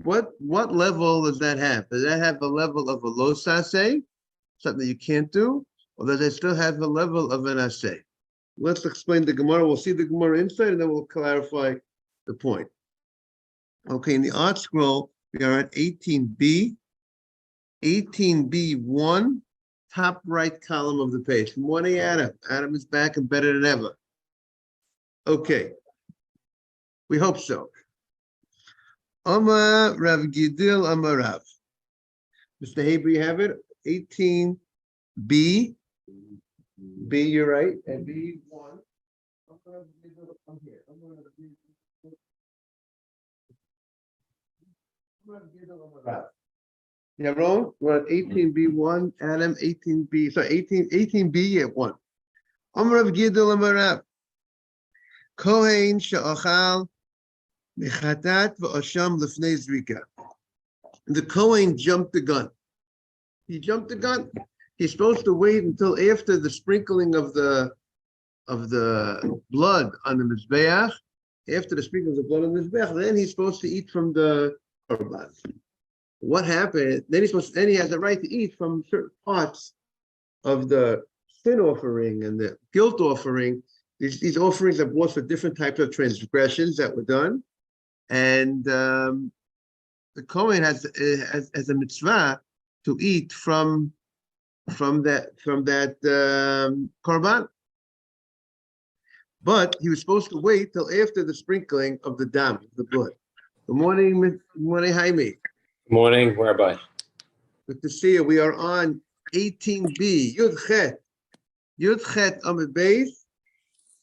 What level does that have? Does that have the level of a lo sase, something that you can't do, or does it still have the level of an asay? Let's explain the Gemara. We'll see the Gemara inside, and then we'll clarify the point. Okay, in the art scroll, we are at 18b, 18b1, top right column of the page. Good morning, Adam. Adam is back and better than ever. Okay, we hope so. Amar Rav Gidil Amar Rav. Mr. Haber, you have it? 18b. B, you're right. And B1. I'm here. Yeah, wrong. We're at 18b1. Adam, 18b. Sorry, 18b at 1. Amar Rav Gidil Amar Rav. Kohen she'achal mechatat v'asham lefnei zrika. The Kohen jumped the gun. He jumped the gun. He's supposed to wait until after the sprinkling of the blood on the mizbeach. After the sprinkling of the blood on the mizbeach, then he's supposed to eat from the korban. What happened? Then he has the right to eat from certain parts of the sin offering and the guilt offering. These offerings are brought for different types of transgressions that were done, and the Kohen has a mitzvah to eat from that korban. But he was supposed to wait till after the sprinkling of the dam, the blood. Good morning, Jaime. Good morning, Rabbi. Good to see you. We are on 18b, Yud Chet Amud Beis.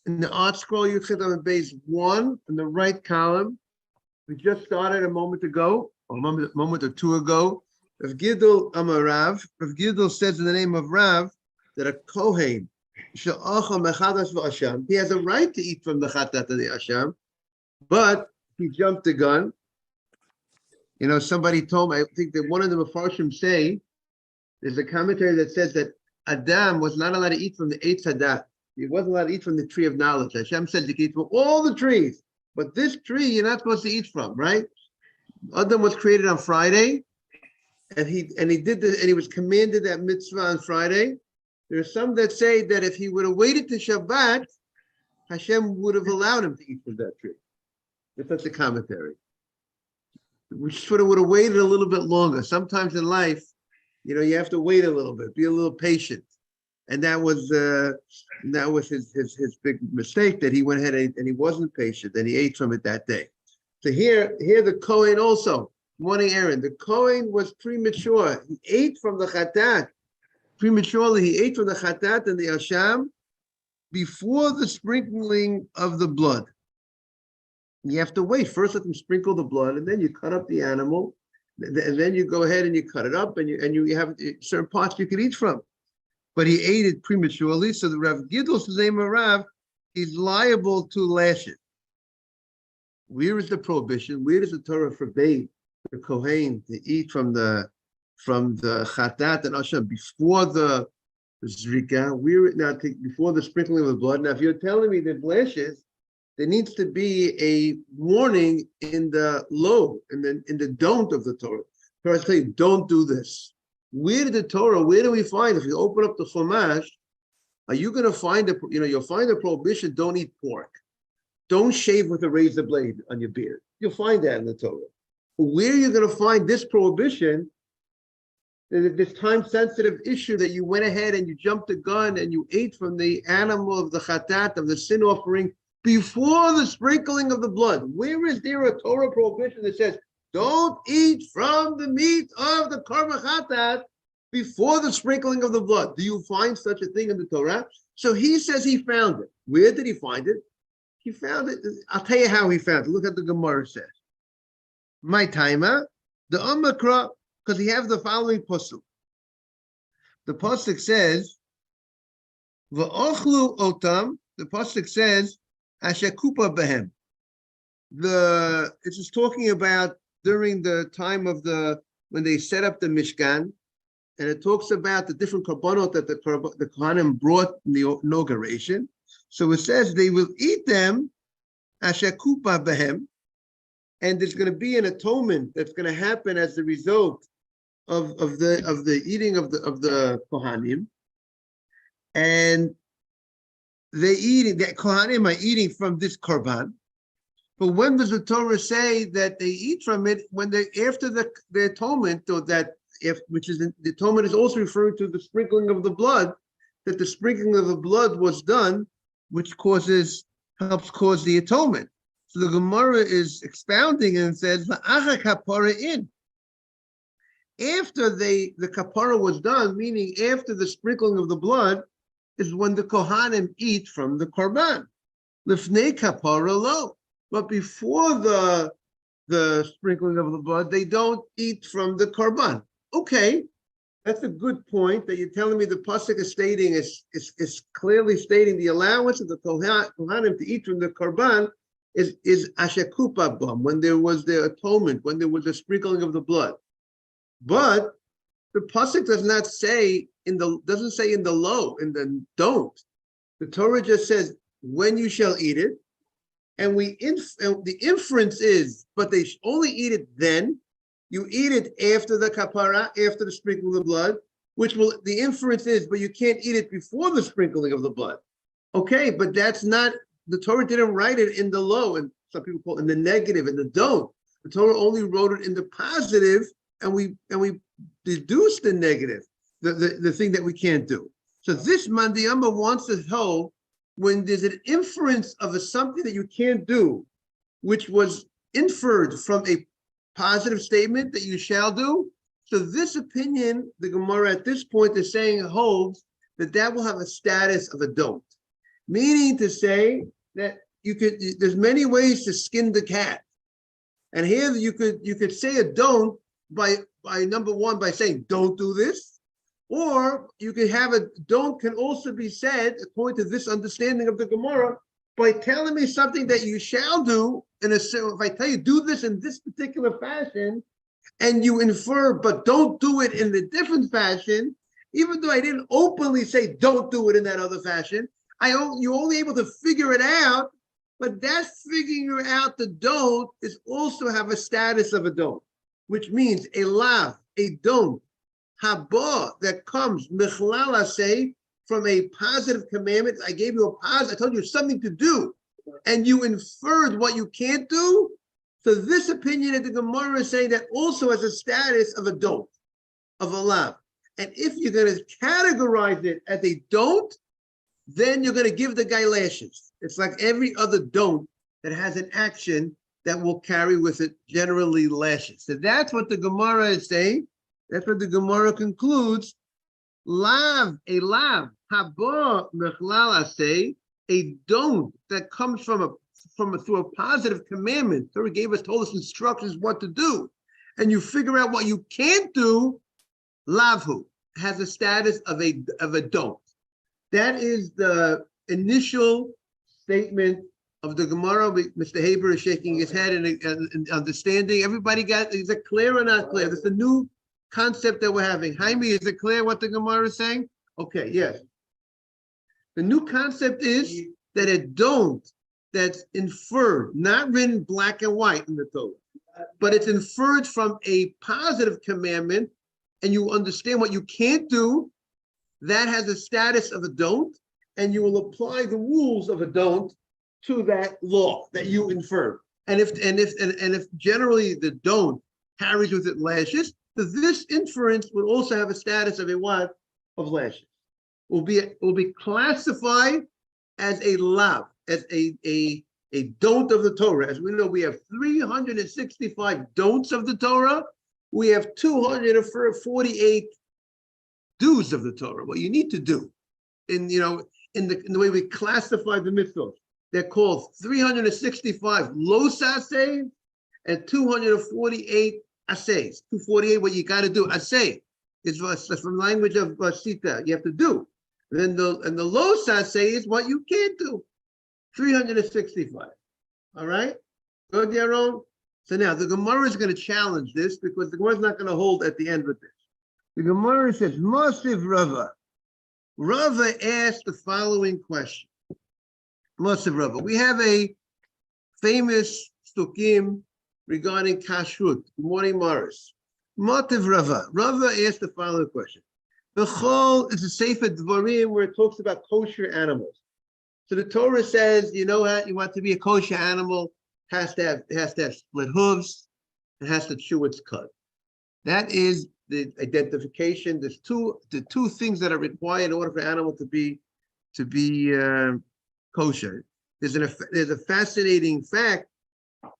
In the art scroll, Yud Chet Amud Beis 1 in the right column. We just started a moment ago, or a moment or two ago. Rav Gidel Amar Rav. Rav Gidel says in the name of Rav that a Kohen she'achal mechadas v'asham, he has a right to eat from the chatat and the asham, but he jumped the gun. You know, somebody told me, I think that one of the Mefarshim say, there's a commentary that says that Adam was not allowed to eat from the Eitz Hadat. He wasn't allowed to eat from the tree of knowledge. Hashem said you can eat from all the trees, but this tree you're not supposed to eat from, right? Adam was created on Friday, and he did this, and he was commanded that mitzvah on Friday. There are some that say that if he would have waited to Shabbat, Hashem would have allowed him to eat from that tree. That's a commentary. We sort of would have waited a little bit longer. Sometimes in life, you know, you have to wait a little bit, be a little patient. And that was his big mistake, that he went ahead and he wasn't patient and he ate from it that day. So here the Kohen also, morning Aaron, the Kohen was premature. He ate from the chatat. Prematurely, he ate from the chatat and the asham before the sprinkling of the blood. You have to wait. First, let them sprinkle the blood, and then you cut up the animal, and then you go ahead and you cut it up, and you have certain parts you can eat from. But he ate it prematurely, so the Rav Gidl's name of Rav, he's liable to lashes. Where is the prohibition? Where does the Torah forbade the Kohen to eat from the chatat and asham before the zrika? Before the sprinkling of the blood. Now, if you're telling me that lashes, there needs to be a warning in the lo, in the don't of the Torah. The Torah says, don't do this. Where do we find, if you open up the Chumash, are you going to find you'll find a prohibition, don't eat pork. Don't shave with a razor blade on your beard. You'll find that in the Torah. But where are you going to find this prohibition, this time-sensitive issue that you went ahead and you jumped the gun and you ate from the animal of the chatat, of the sin offering, before the sprinkling of the blood? Where is there a Torah prohibition that says, don't eat from the meat of the korban chatat before the sprinkling of the blood? Do you find such a thing in the Torah? So he says he found it. Where did he find it? He found it. I'll tell you how he found it. Look at the Gemara says. My timer, the Amakra, because he has the following pasuk. The pasuk says, V'ochlu otam. The pasuk says, Ashakupa behem. This is talking about during the time of when they set up the Mishkan, and it talks about the different korbanot that the Kohanim brought in the inauguration. So it says they will eat them, ashakupa behem, and there's going to be an atonement that's going to happen as a result of the eating of the Kohanim, and the Kohanim are eating from this korban. But when does the Torah say that they eat from it? When they after the atonement, or that which is the atonement is also referring to the sprinkling of the blood, that the sprinkling of the blood was done, which helps cause the atonement. So the Gemara is expounding and says, "La'acha kapara in." After the kapara was done, meaning after the sprinkling of the blood, is when the Kohanim eat from the korban. Lifnei kapara lo. But before the sprinkling of the blood, they don't eat from the korban. Okay, that's a good point that you're telling me the pasuk is stating is clearly stating the allowance of the Kohanim to eat from the korban is ashekupa bam, when there was the atonement, when there was the sprinkling of the blood. But the pasuk does not say doesn't say in the low, in the don't. The Torah just says when you shall eat it, and the inference is, but they only eat it then. You eat it after the kapara, after the sprinkling of the blood, the inference is, but you can't eat it before the sprinkling of the blood. Okay, but that's not, the Torah didn't write it in the low, and some people call it in the negative, and the don't. The Torah only wrote it in the positive, and we deduced the negative, the thing that we can't do. So this Mandiyama wants to hold when there's an inference of something that you can't do, which was inferred from a positive statement that you shall do. So this opinion, the Gemara at this point is saying holds that will have a status of a don't, meaning to say that there's many ways to skin the cat, and here you could say a don't by number one by saying don't do this, or you could have a don't can also be said according to this understanding of the Gemara by telling me something that you shall do. If I tell you do this in this particular fashion, and you infer, but don't do it in a different fashion, even though I didn't openly say don't do it in that other fashion, you're only able to figure it out. But that figuring out the don't is also have a status of a don't, which means a lav, a don't, haba, that comes michlala, say, from a positive commandment. I gave you a positive, I told you something to do, and you inferred what you can't do. So this opinion of the Gemara is saying that also has a status of a don't, of a lav. And if you're going to categorize it as a don't, then you're going to give the guy lashes. It's like every other don't that has an action that will carry with it generally lashes. So that's what the Gemara is saying. That's what the Gemara concludes. Lav, a lav, haba mechlala, say, a don't that comes through a positive commandment. Torah told us instructions what to do, and you figure out what you can't do. Lavhu has a status of a don't. That is the initial statement of the Gemara. Mr. Haber is shaking his head and understanding. Everybody is it clear or not clear? This is a new concept that we're having. Jaime, is it clear what the Gemara is saying? Okay, yes. The new concept is that a don't that's inferred, not written black and white in the Torah, but it's inferred from a positive commandment, and you understand what you can't do, that has a status of a don't, and you will apply the rules of a don't to that law that you inferred. And if generally the don't carries with it lashes, so this inference would also have a status of a what? Of lashes. Will be classified as a lav, as a don't of the Torah. As we know, we have 365 don'ts of the Torah. We have 248 do's of the Torah. What you need to do, in the way we classify the mitzvot, they're called 365 los assays and 248 assays. 248, what you got to do. Assay is from language of sita. You have to do. And the los assay is what you can't do. 365. All right? Good, Yaron? So now the Gemara is going to challenge this because the Gemara is not going to hold at the end with this. The Gemara says, Mosiv Rava. Rava asked the following question. Mosiv Rava. We have a famous stukim regarding kashrut. Good morning, Morris. Motiv Rava. Rava asked the following question. The Chol is a Sefer Dvarim where it talks about kosher animals. So the Torah says, you know what, you want to be a kosher animal, has to have split hooves, it has to chew its cud. That is the identification. There's the two things that are required in order for an animal to be kosher. There's a fascinating fact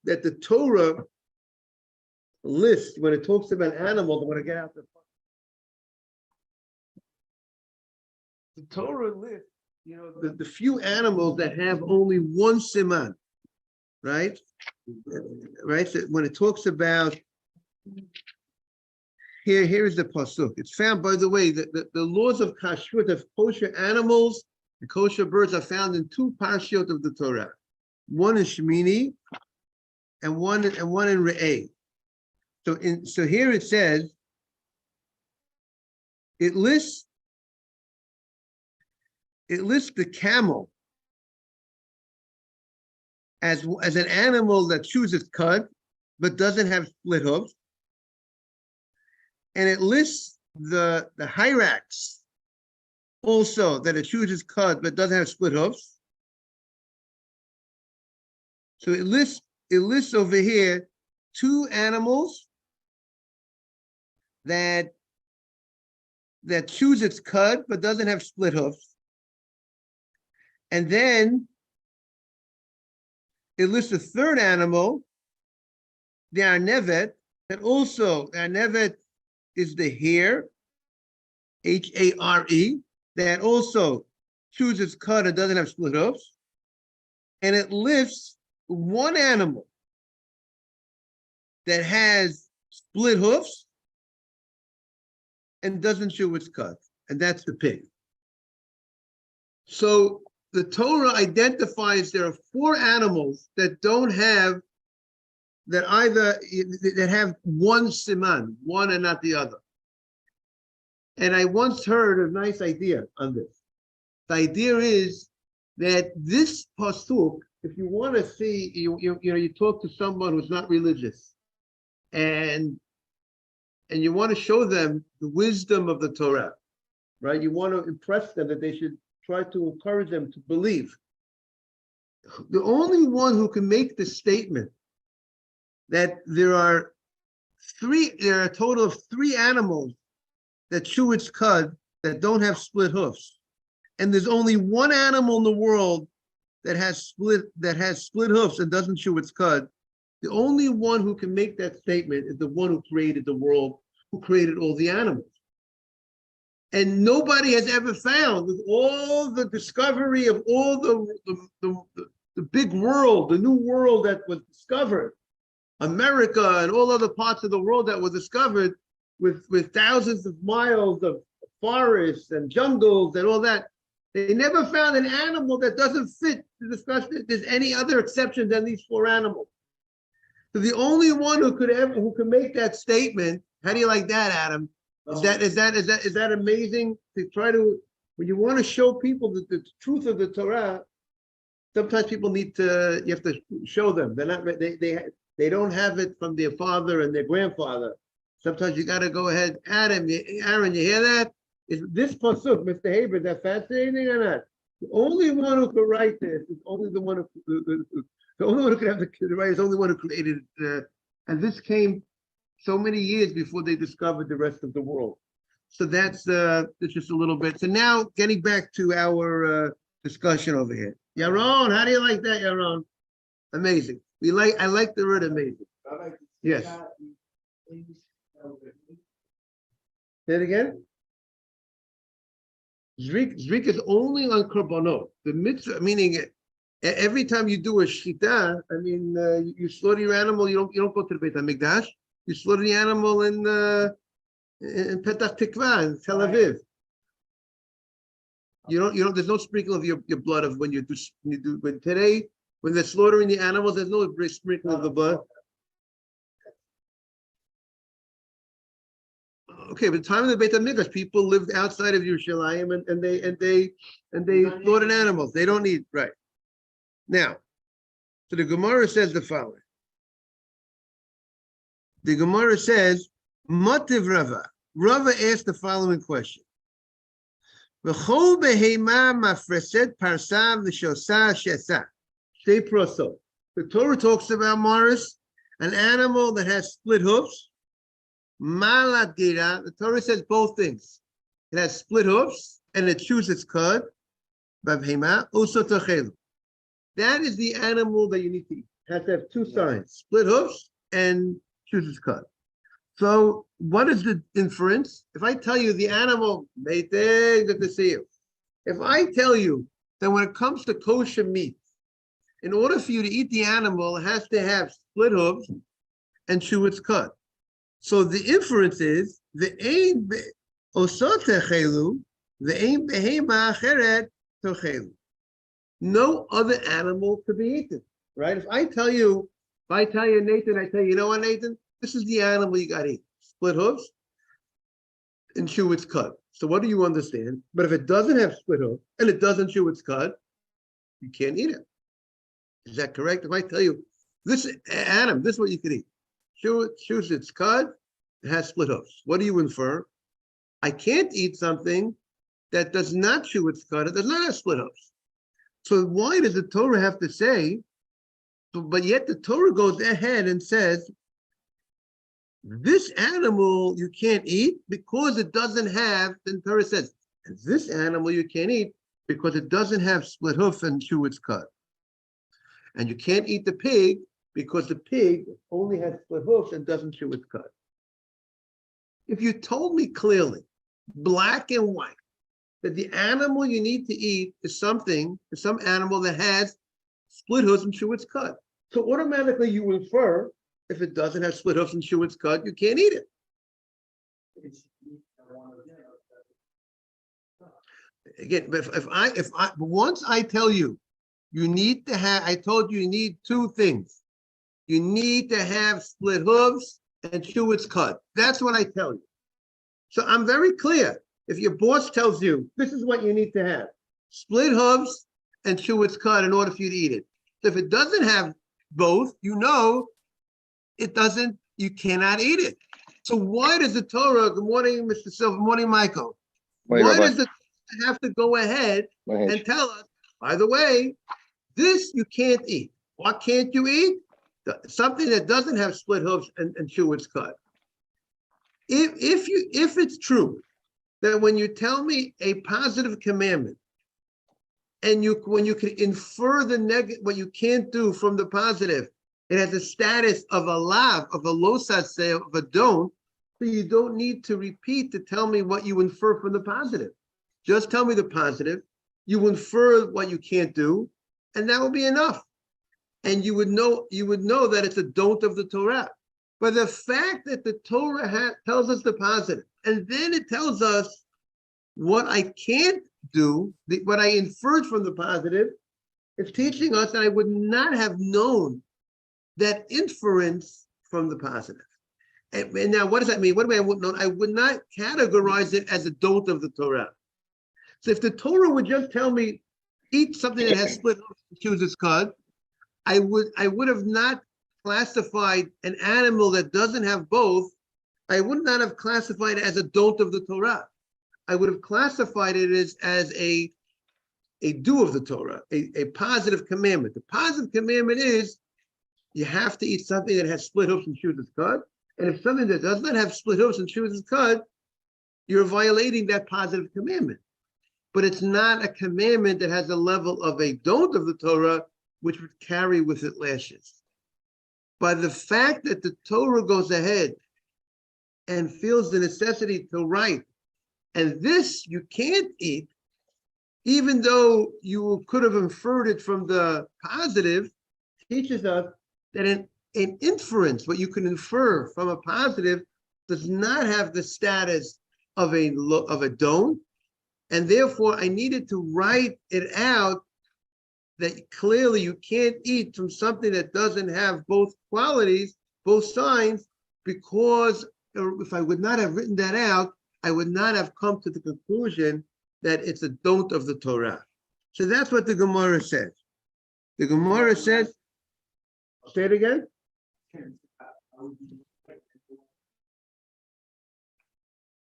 that the Torah lists when it talks about animals. I want to get out the Torah lists, the few animals that have only one siman, right? Right. So when it talks about here is the pasuk. It's found, by the way, that the laws of kashrut of kosher animals and kosher birds are found in two parashiyot of the Torah. One in Shemini and one in Re'eh. So here it says it lists the camel as an animal that chews its cud but doesn't have split hooves. And it lists the hyrax also, that it chews its cud but doesn't have split hooves. So it lists over here two animals that chews its cud but doesn't have split hooves. And then it lists a third animal, the arnevet, that also, the arnevet is the hare, H-A-R-E, that also chews its cud and doesn't have split hooves. And it lists one animal that has split hoofs and doesn't chew its cud, and that's the pig. So the Torah identifies there are four animals that have one siman, one and not the other. And I once heard a nice idea on this. The idea is that this pasuk, if you want to see, you talk to someone who's not religious, and you want to show them the wisdom of the Torah, right? You want to impress them that they should try to encourage them to believe. The only one who can make the statement that there are a total of three animals that chew its cud that don't have split hoofs, and there's only one animal in the world that has split hoofs and doesn't chew its cud. The only one who can make that statement is the one who created the world, who created all the animals. And nobody has ever found, with all the discovery of all the big world, the new world that was discovered, America and all other parts of the world that were discovered, with thousands of miles of forests and jungles and all that, they never found an animal that doesn't fit to discuss if there's any other exception than these four animals. So the only one who could make that statement, how do you like that, Adam? Is that amazing? To try to, when you want to show people the truth of the Torah, sometimes people you have to show them. They don't have it from their father and their grandfather. Sometimes you got to go ahead. Aaron, you hear that? Is this pasuk, Mr. Haber, is that fascinating or not? The only one who could write this is only the one the only one who could have the right is only one who created it. And this came so many years before they discovered the rest of the world. So that's just a little bit. So now getting back to our discussion over here. Yaron, how do you like that, Yaron? Amazing. I like the word amazing. Yes. Say it again. Zrik is only on korbanot. The mitzvah, meaning every time you do a shita, I mean, you slaughter your animal. You don't go to the Beit HaMikdash. You slaughter the animal in Petach Tikva, in Tel Aviv. You don't. There's no sprinkle of your blood of when they're slaughtering the animals. There's no sprinkle of the blood. Okay, but the time of the Beit HaMikdash, people lived outside of Yerushalayim and they slaughtered animals. They don't need, right. Now, so the Gemara says the following. The Gemara says, Mativ Rava. Rava asked the following question. V'chol behema mafreset parsa v'shosa shesa. Shtei prosot. The Torah talks about Morris, an animal that has split hoofs. Malat gira. The Torah says both things. It has split hoofs and it chews its cud. Bavhema uso tochelu. That is the animal that you need to eat. It has to have two signs: split hoofs and chews its cud. So, what is the inference? If I tell you the animal, good to see you. If I tell you that when it comes to kosher meat, in order for you to eat the animal, it has to have split hooves and chew its cud. So the inference is the ain osotechelu, the ain behema acheret tochelu. No other animal could be eaten, right? If I tell you, Nathan, I tell you, you know what, Nathan? This is the animal you got to eat. Split hooves and chew its cud. So what do you understand? But if it doesn't have split hooves and it doesn't chew its cud, you can't eat it. Is that correct? If I tell you, this Adam, this is what you can eat. Chews its cud, it has split hooves. What do you infer? I can't eat something that does not chew its cud, it does not have split hooves. So why does the Torah have to say, but yet the Torah goes ahead and says, this animal you can't eat because it doesn't have, the Torah says, this animal you can't eat because it doesn't have split hoof and chew its cud. And you can't eat the pig because the pig only has split hoofs and doesn't chew its cud. If you told me clearly, black and white, that the animal you need to eat is some animal that has split hoofs and chew its cud. So automatically you infer, if it doesn't have split hoofs and chew its cud, you can't eat it. Again, but if I once I tell you, you need to have, I told you need two things. You need to have split hooves and chew its cud. That's what I tell you. So I'm very clear. If your boss tells you, this is what you need to have, split hooves and chew its cud in order for you to eat it. So if it doesn't have both, you know it doesn't, you cannot eat it. So why does the Torah, good morning, Mr. Silver, good morning, Michael. Why does it have to go ahead and tell us, by the way, this you can't eat. What can't you eat? Something that doesn't have split hooves and chew its cud. If it's true that when you tell me a positive commandment, and when you can infer the negative, what you can't do from the positive, it has the status of a lav, of a losase, of a don't, so you don't need to repeat to tell me what you infer from the positive. Just tell me the positive, you infer what you can't do, and that will be enough. And you would know that it's a don't of the Torah. But the fact that the Torah tells us the positive, and then it tells us what I can't do, what I inferred from the positive, it's teaching us that I would not have known that inference from the positive. And now, what does that mean? What do I mean I wouldn't know? I would not categorize it as a don't of the Torah. So if the Torah would just tell me, eat something that has split hooves and chews its cud, I would have not classified an animal that doesn't have both. I would not have classified it as a don't of the Torah. I would have classified it as a do of the Torah, a positive commandment. The positive commandment is you have to eat something that has split hoofs and chews its cud. And if something that does not have split hoofs and chews its cud, you're violating that positive commandment. But it's not a commandment that has a level of a don't of the Torah, which would carry with it lashes. By the fact that the Torah goes ahead and feels the necessity to write, and this you can't eat, even though you could have inferred it from the positive, teaches us that an inference, what you can infer from a positive, does not have the status of a don't, and therefore I needed to write it out that clearly you can't eat from something that doesn't have both qualities, both signs, because if I would not have written that out, I would not have come to the conclusion that it's a don't of the Torah. So that's what the Gemara says. The Gemara says, say it again.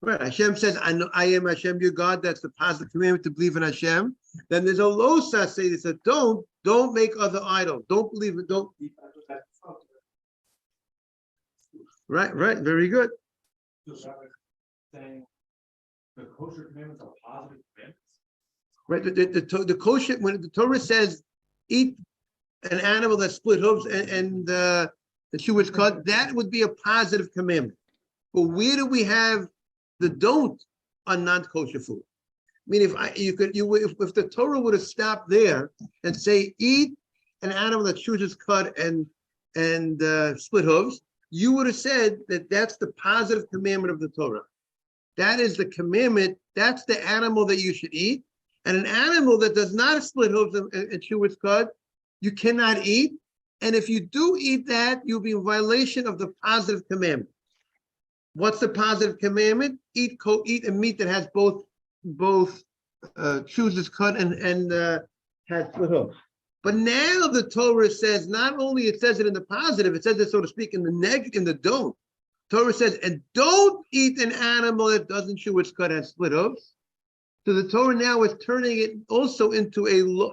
Right. Hashem says, I know I am Hashem your God. That's the positive commandment to believe in Hashem. Then there's a losa say that says, don't make other idols. Don't believe it. Don't. Right. Very good. Saying the kosher commandments are positive commandments. Right. The kosher, when the Torah says, eat an animal that split hooves and the shoe was cut, that would be a positive commandment. But where do we have the don't on non-kosher food? I mean, if the Torah would have stopped there and say eat an animal that shoes is cut and split hooves, you would have said that that's the positive commandment of the Torah. That is the commandment. That's the animal that you should eat. And an animal that does not split hooves and chew its cud, you cannot eat. And if you do eat that, you'll be in violation of the positive commandment. What's the positive commandment? Eat a meat that has both chews its cud and has split hooves. But now the Torah says, not only it says it in the positive, it says it, so to speak, in the don't. Torah says, and don't eat an animal that doesn't chew its cud and has split hooves. So the Torah now is turning it also into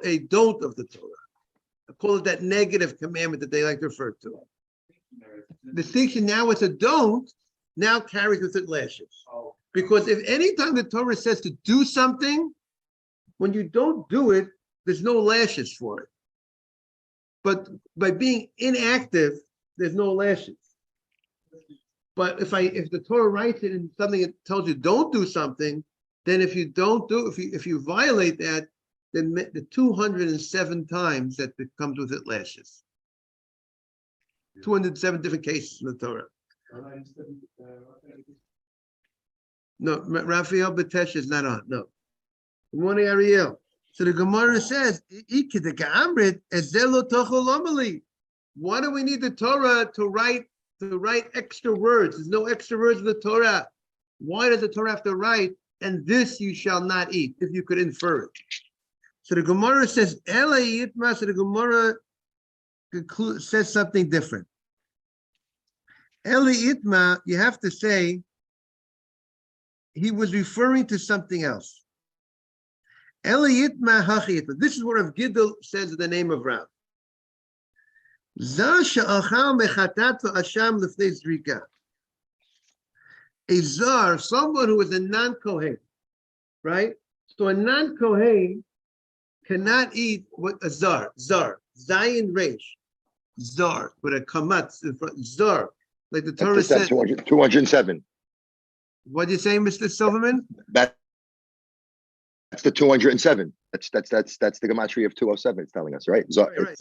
a don't of the Torah. I call it that negative commandment that they like to refer to. The distinction now it's a don't, now carries with it lashes. Because if any time the Torah says to do something, when you don't do it, there's no lashes for it. But by being inactive, there's no lashes. But if the Torah writes it in something that tells you don't do something, then if you don't do, if you violate that, then the 207 times that it comes with it lashes. 207 different cases in the Torah. No, Raphael Batesh is not on. No. Good morning, Ariel. So the Gemara says, why do we need the Torah to write extra words? There's no extra words in the Torah. Why does the Torah have to write, and this you shall not eat, if you could infer it? So the Gemara says, so the Gemara says something different. Eli Itma, you have to say, he was referring to something else. Eli Itma Hachi Itma. This is what Rav Gidel says in the name of Rav. Zar she'achal mechatat v'asham lefnei zrika. A zar, someone who is a non-Kohen, right? So a non-Kohen cannot eat what a zar, Zayin Reish, zar, with a kamatz in front, zar, like the Torah says. 207. What do you say, Mr. Silverman? That's the 207. That's the gematria of 207. It's telling us, right? Zar, right.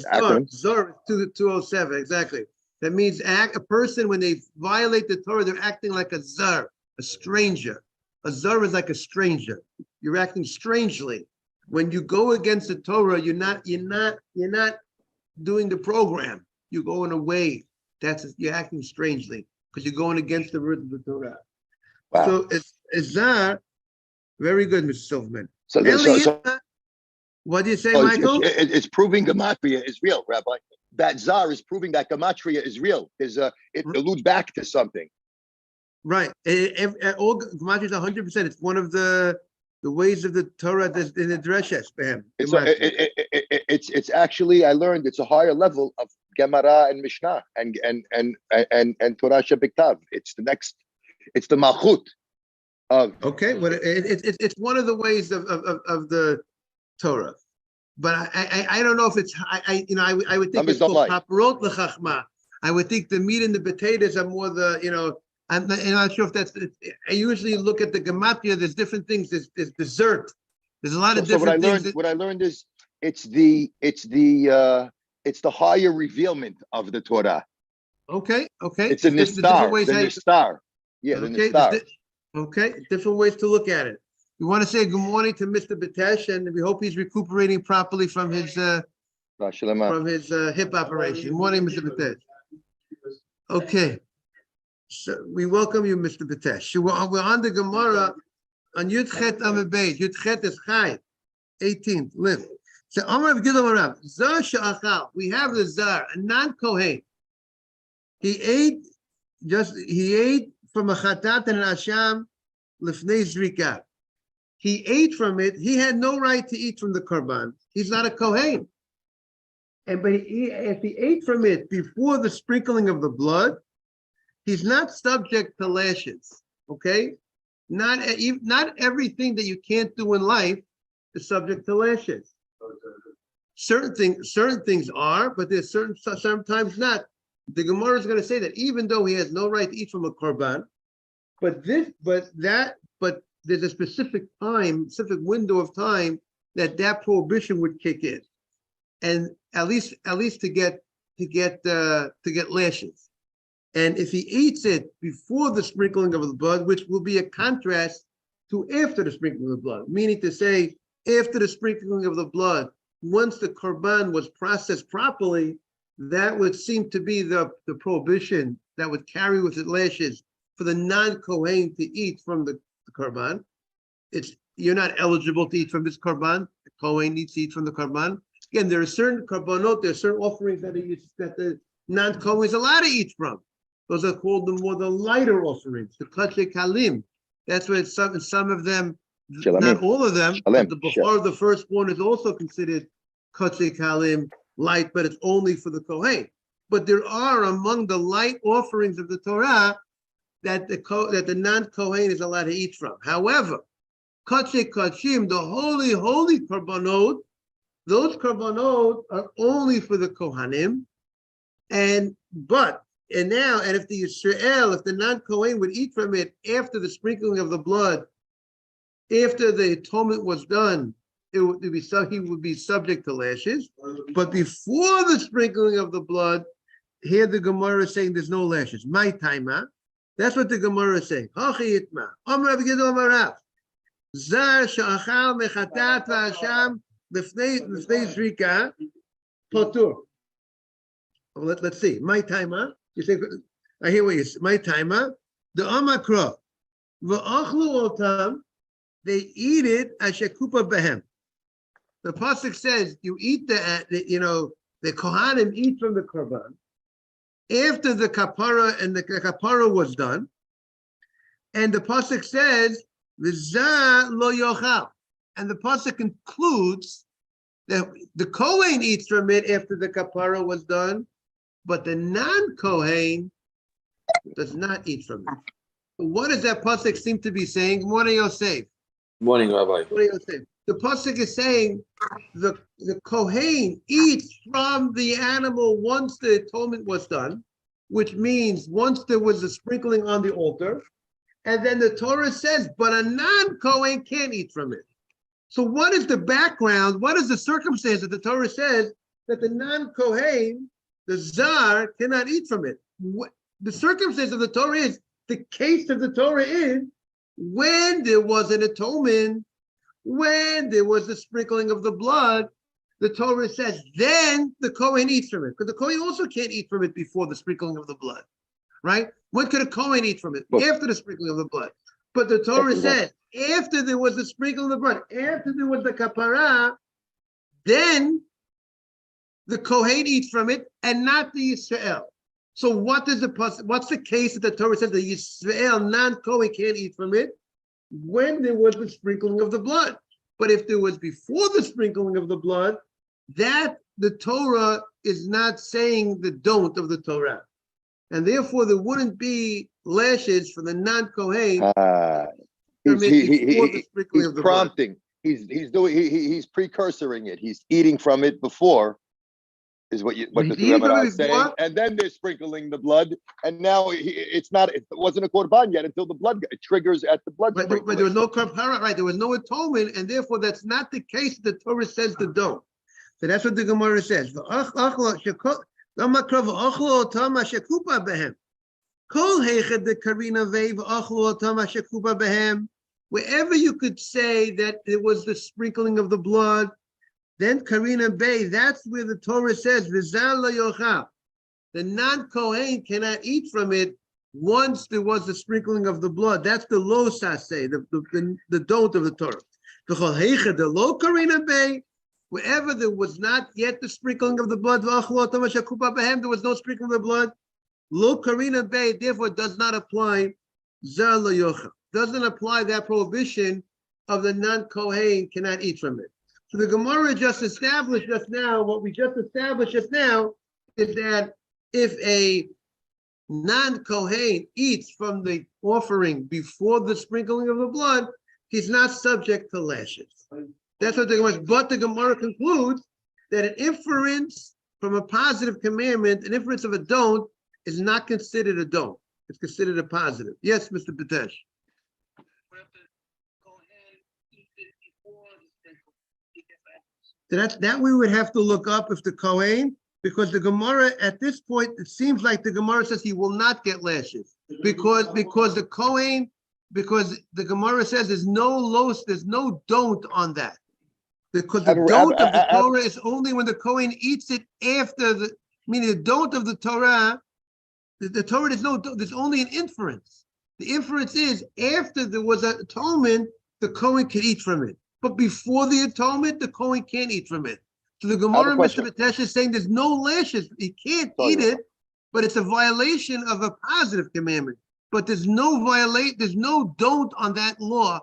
Zar is 207, exactly. That means a person, when they violate the Torah, they're acting like a zar, a stranger. A zar is like a stranger. You're acting strangely. When you go against the Torah, you're not doing the program. You're going away. You're acting strangely because you're going against the words of the Torah. Wow. So it's zar. Very good, Mr. Silverman. So what do you say, Michael? It's proving gematria is real, Rabbi. That zar is proving that gematria is real. It alludes back to something. Right. All gematria is 100%. It's one of the ways of the Torah that's in the dreshes, Bam. It's actually, I learned it's a higher level of Gemara and Mishnah and Torah Shebiktav. It's the Malchut of. Okay, well, it's one of the ways of the Torah, but I don't know if it's I would think it's called paparot lechachma. I would think the meat and the potatoes are more the I'm not sure if that's. I usually look at the gematria. There's different things. There's dessert. There's a lot of different things. What I learned is it's the higher revealment of the Torah. Okay. It's a nistar. Yeah, the nistar. Okay, different ways to look at it. We want to say good morning to Mr. Batesh, and we hope he's recuperating properly from his hip operation. Good morning, Mr. Batesh. Okay. So we welcome you, Mr. Batesh. So we're on the Gemara on Yudchet Amabeit. Yudchet is Chai, 18th, live. So Amar Gidol Rav, Zar She'achal. We have the Zar, a non-Kohen. He ate from a Chatat and an Asham lifnei zrika. He ate from it. He had no right to eat from the korban. He's not a kohen. But if he ate from it before the sprinkling of the blood, he's not subject to lashes. Okay, not everything that you can't do in life is subject to lashes. Certain things are, but there's sometimes not. The Gemara is going to say that even though he has no right to eat from a korban, but there's a specific window of time that prohibition would kick in, and at least to get lashes. And if he eats it before the sprinkling of the blood, which will be a contrast to after the sprinkling of the blood, meaning to say after the sprinkling of the blood, once the korban was processed properly, that would seem to be the prohibition that would carry with it lashes for the non-Kohen to eat from the korban. You're not eligible to eat from this korban. The Kohen needs to eat from the korban. Again, there are certain korbanot, there are certain offerings that the non-Kohen is allowed to eat from. Those are called the lighter offerings, the kachei kalim. That's why some of them, not all of them, but the before the firstborn is also considered kachei kalim light, but it's only for the Kohen. But there are among the light offerings of the Torah that the non-Kohen is allowed to eat from. However, kachei kachim, the holy korbanot, those korbanot are only for the Kohanim, and if the Yisrael, if the non-Kohen would eat from it after the sprinkling of the blood, after the atonement was done, he would be subject to lashes. But before the sprinkling of the blood, here the Gemara is saying there's no lashes. My taima. That's what the Gemara is saying. Hachi itma. Amar Rav Gidol Amar Rav. Zar she'achal mechatat v'asham lefnei zrika potur. Let's see. My taima. You think I hear what you say. My taima. The amakra v'achlu otam. They eat it ashekupa behem. The pasuk says you eat the Kohanim eat from the korban after the kapara and the kapara was done, and the pasuk says v'za lo yochal, and the pasuk concludes that the Kohen eats from it after the kapara was done, but the non-Kohen does not eat from it. What does that pasuk seem to be saying? What are you saying? Morning, Rabbi. What are you saying? The pasuk is saying the Kohen eats from the animal once the atonement was done, which means once there was a sprinkling on the altar, and then the Torah says, but a non-Kohen can't eat from it. So what is the background? What is the circumstance that the Torah says that the non-Kohen, the Zar, cannot eat from it? The circumstance of the Torah is, the case of the Torah is, when there was an atonement, when there was the sprinkling of the blood, the Torah says, then the Kohen eats from it. Because the Kohen also can't eat from it before the sprinkling of the blood, right? When could a Kohen eat from it? After the sprinkling of the blood. But the Torah says, after there was the sprinkling of the blood, after there was the kapara, then the Kohen eats from it and not the Yisrael. So what's the case that the Torah says the Yisrael non-Kohen can't eat from it? When there was the sprinkling of the blood. But if there was before the sprinkling of the blood, that the Torah is not saying the don't of the Torah. And therefore there wouldn't be lashes for the non-Kohen. He's prompting. He's precursoring it. He's eating from it before, is what the Gemara is saying, and then they're sprinkling the blood, and now it wasn't a korban yet until the blood triggers at the blood. But there was no korban, right? There was no atonement, and therefore that's not the case. The Torah says the don't. So that's what the Gemara says. Wherever you could say that it was the sprinkling of the blood, then Karina Bay, that's where the Torah says, the non-Kohen cannot eat from it once there was the sprinkling of the blood. That's the lo saseh, the don't of the Torah. The lo Karina Bay, wherever there was not yet the sprinkling of the blood, there was no sprinkling of the blood, lo Karina Bay, therefore does not apply. doesn't apply that prohibition of the non-Kohen cannot eat from it. So the Gemara just established just now, what we just established just now is that if a non-Kohen eats from the offering before the sprinkling of the blood, he's not subject to lashes. That's what the Gemara, but the Gemara concludes that an inference from a positive commandment, an inference of a don't, is not considered a don't. It's considered a positive. Yes, Mr. Patesh. That we would have to look up if the Kohen, because the Gemara at this point, it seems like the Gemara says he will not get lashes because the Kohen, because the Gemara says there's no don't on that. Because the don't of the Torah is only when the Kohen eats it after the, meaning the don't of the Torah, the Torah there's only an inference. The inference is after there was an atonement, the Kohen could eat from it. But before the atonement, the Kohen can't eat from it. So the Gemara, Mr. Batesh, is saying there's no lashes. He can't eat it, but it's a violation of a positive commandment. But there's no don't on that law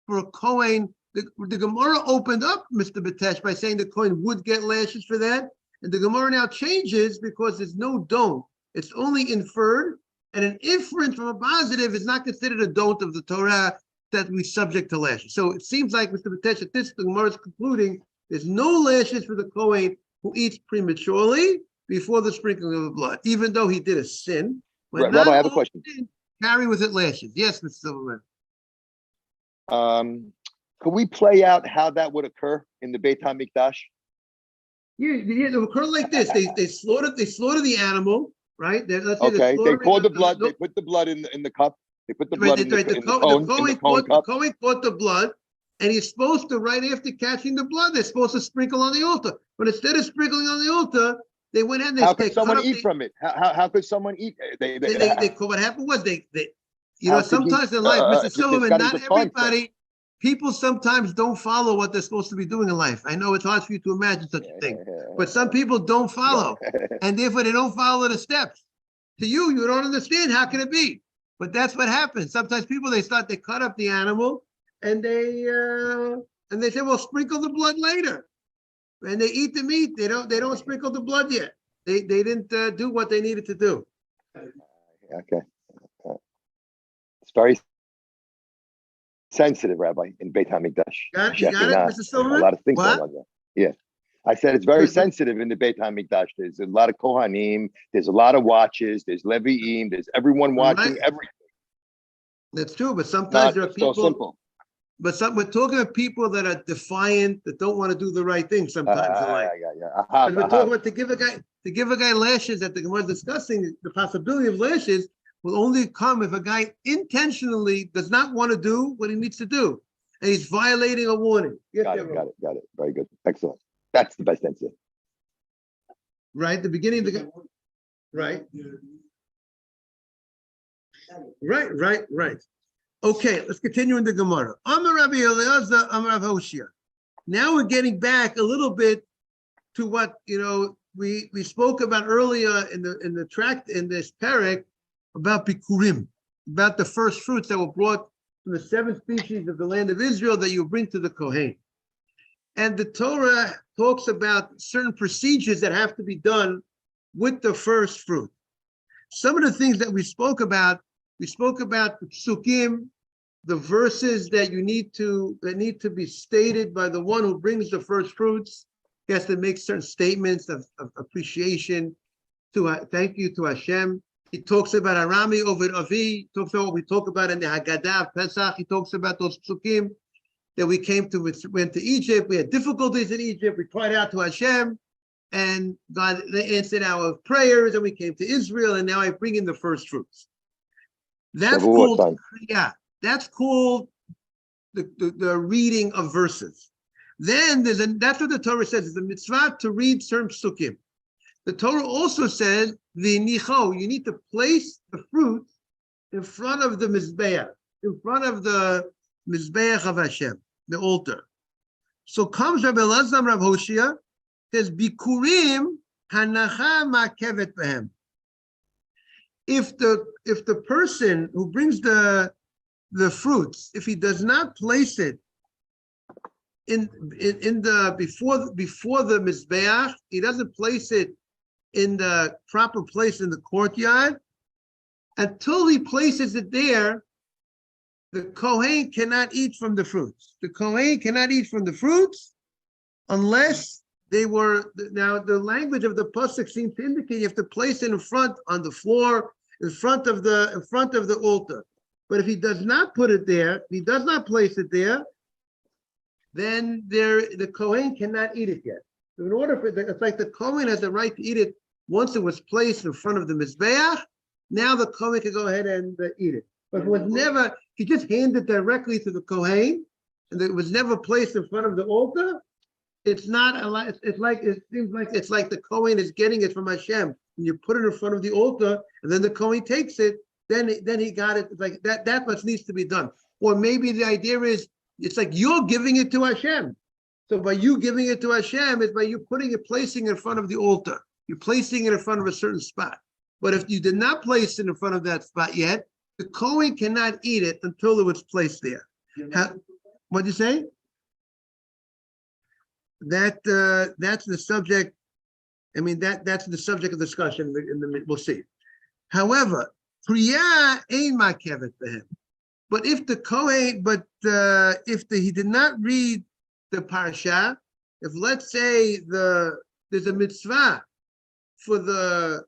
for a Kohen. The Gemara opened up, Mr. Batesh, by saying the Kohen would get lashes for that. And the Gemara now changes because there's no don't. It's only inferred. And an inference from a positive is not considered a don't of the Torah that we subject to lashes. So it seems like, Mr. Batesh, at this, the Gemara is concluding there's no lashes for the Kohen who eats prematurely before the sprinkling of the blood, even though he did a sin. Rabbi, I have a question. Carry with it lashes. Yes, Mr. Silverman. Could we play out how that would occur in the Beit HaMikdash? Yeah, it would occur like this. They slaughter the animal, right? Okay, they poured the blood, they put the blood in the cup. They put the blood in the cone cup. The Kohen caught the blood, and he's supposed to, right after catching the blood, they're supposed to sprinkle on the altar. But instead of sprinkling on the altar, they went in. How could someone eat from it? How could someone eat? What happened was they sometimes in life, Mr. Silverman, not everybody, people sometimes don't follow what they're supposed to be doing in life. I know it's hard for you to imagine such a thing, but some people don't follow, and therefore they don't follow the steps. To you don't understand. How can it be? But that's what happens. Sometimes people, they cut up the animal and they say, well, sprinkle the blood later. And they eat the meat. They don't sprinkle the blood yet. They didn't do what they needed to do. Okay. It's very sensitive, Rabbi, in Beit HaMikdash. You got it, Mr. Silverman? A lot of things going on there. Yeah. I said it's very sensitive in the Beit HaMikdash. There's a lot of Kohanim, there's a lot of watches, there's Levi'im, there's everyone watching everything. That's true, but sometimes there are people. So simple. But we're talking about people that are defiant, that don't want to do the right thing sometimes in life. We're talking about to give a guy lashes that the Gemara is discussing. The possibility of lashes will only come if a guy intentionally does not want to do what he needs to do, and he's violating a warning. Yes, got it. Very good. Excellent. That's the best answer. Right, the beginning of the right. Right. Okay, let's continue in the Gemara. Amar Rabbi Eliezer, Amar Rav Hoshia. Now we're getting back a little bit to what we spoke about earlier in the tract in this parak about bikurim, about the first fruits that were brought from the 7 species of the land of Israel that you bring to the Kohen. And the Torah talks about certain procedures that have to be done with the first fruit. Some of the things that we spoke about the psukim, the verses that need to be stated by the one who brings the first fruits. He has to make certain statements of appreciation, thank you to Hashem. He talks about Arami Ovid Avi, talks about what we talk about in the Haggadah of Pesach. He talks about those psukim that we went to Egypt. We had difficulties in Egypt. We cried out to Hashem, and God answered our prayers, and we came to Israel, and now I bring in the first fruits. That's called Kriya. That's called the reading of verses. Then that's what the Torah says, is the mitzvah to read certain psukim. The Torah also says, v'nicho, you need to place the fruit in front of the mizbeach, in front of the mizbeach of Hashem, the altar. So comes Rabbi Elazar Rav Hoshia, says, bikurim hanacha ma'kevet behem. If the person who brings the the fruits, if he does not place it in the before the mizbeach, he doesn't place it in the proper place in the courtyard, until he places it there, the Kohen cannot eat from the fruits. The Kohen cannot eat from the fruits unless they were, now the language of the pasuk seems to indicate you have to place it in front, on the floor, in front of the altar. But if he does not put it there, if he does not place it there, then the Kohen cannot eat it yet. So in order for it's like the Kohen has the right to eat it once it was placed in front of the Mizbeach. Now the Kohen can go ahead and eat it. But if it was never, he just handed it directly to the Kohen, and it was never placed in front of the altar, it's not a lot. It seems like it's like the Kohen is getting it from Hashem. And you put it in front of the altar, and then the Kohen takes it, then he got it. It's like that much needs to be done. Or maybe the idea is it's like you're giving it to Hashem. So by you giving it to Hashem, it's by you placing it in front of the altar. You're placing it in front of a certain spot. But if you did not place it in front of that spot yet, the Kohen cannot eat it until it was placed there. What'd you say? That's the subject. I mean, that's the subject of discussion. We'll see. However, Priya ain't makevet for him. But if the Kohen, he did not read the parsha, if let's say there's a mitzvah for the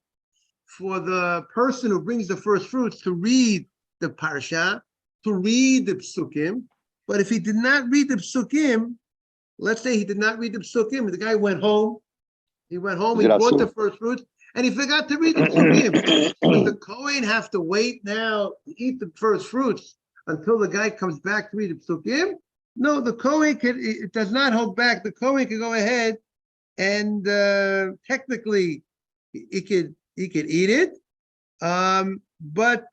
person who brings the first fruits to read the parsha, to read the psukim, but if he did not read the psukim, let's say he did not read the psukim, the guy went home, he bought the first fruits, and he forgot to read the psukim. Does the Kohen have to wait now to eat the first fruits until the guy comes back to read the psukim? No, the Kohen it does not hold back. The Kohen can go ahead and technically he could eat it, but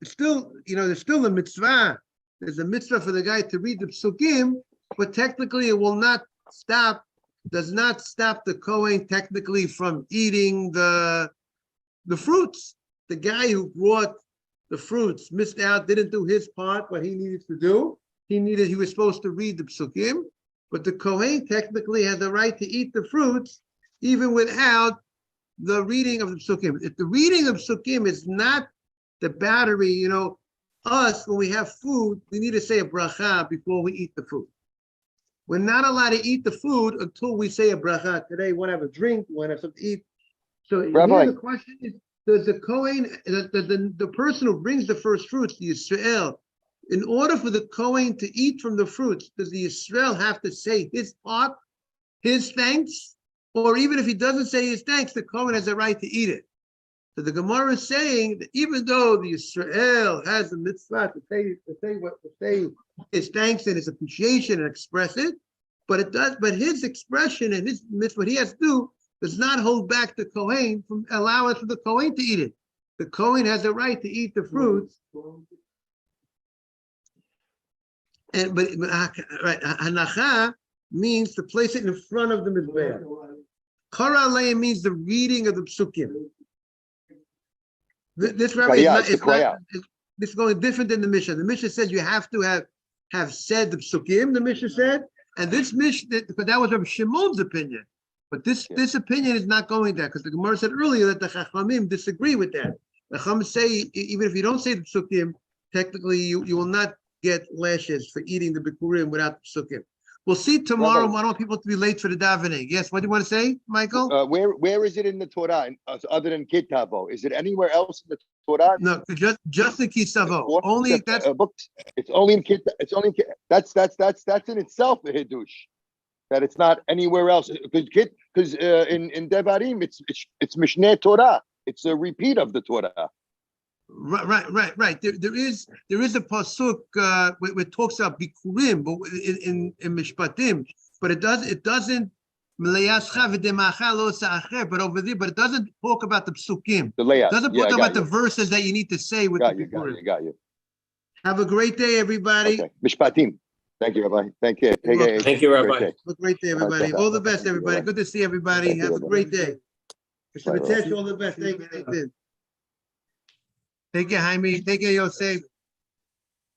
still, there's still a mitzvah. There's a mitzvah for the guy to read the psukim, but technically it will not stop. Does not stop the Kohen technically from eating the fruits. The guy who brought the fruits missed out, didn't do his part, what he needed to do. He was supposed to read the psukim, but the Kohen technically had the right to eat the fruits even without the reading of the psukim. If the reading of psukim is not the battery, us, when we have food, we need to say a bracha before we eat the food. We're not allowed to eat the food until we say a bracha. Today, we want to have a drink, we want to have something to eat. So Rabbi, here the question is, does the Kohen, the person who brings the first fruits, the Yisrael, in order for the Kohen to eat from the fruits, does the Yisrael have to say his part, his thanks? Or even if he doesn't say his thanks, the Kohen has a right to eat it. So the Gemara is saying that even though the Yisrael has a mitzvah to say his thanks and his appreciation and express it, but his expression and his mitzvah, what he has to do, does not hold back the Kohen from allowing for the Kohen to eat it. The Kohen has a right to eat the fruits. But hanacha means to place it in front of the mizbeach. Kara alei means the reading of the psukim. This rabbi is going different than the Mishnah. The Mishnah says you have to have said the psukim. The Mishnah said, and this Mishnah, but that was Rabbi Shimon's opinion. But this opinion is not going there because the Gemara said earlier that the Chachamim disagree with that. The Chachamim say even if you don't say the psukim, technically you will not get lashes for eating the bikurim without the psukim. We'll see tomorrow. I don't want people to be late for the davening. Yes, what do you want to say, Michael? Where is it in the Torah other than Kitavo? Is it anywhere else in the Torah? No, just the Kisavo. Only that's it's only in Kit. It's only that's in itself a hidush. That it's not anywhere else because in Devarim it's Mishneh Torah. It's a repeat of the Torah. Right. There is a pasuk where it talks about bikurim, but in mishpatim, but it doesn't. But over there, but it doesn't talk about the psukim. It doesn't talk about the verses that you need to say with the bikurim. Got you. Have a great day, everybody. Okay. Mishpatim. Thank you, Rabbi. Thank you. Thank you, Rabbi. Have a great day, everybody. All the best, everybody. Good to see everybody. Have a great day. Mr. Mitesh, all the best. Thank you. Take care, Jaime. Take care, Yosef.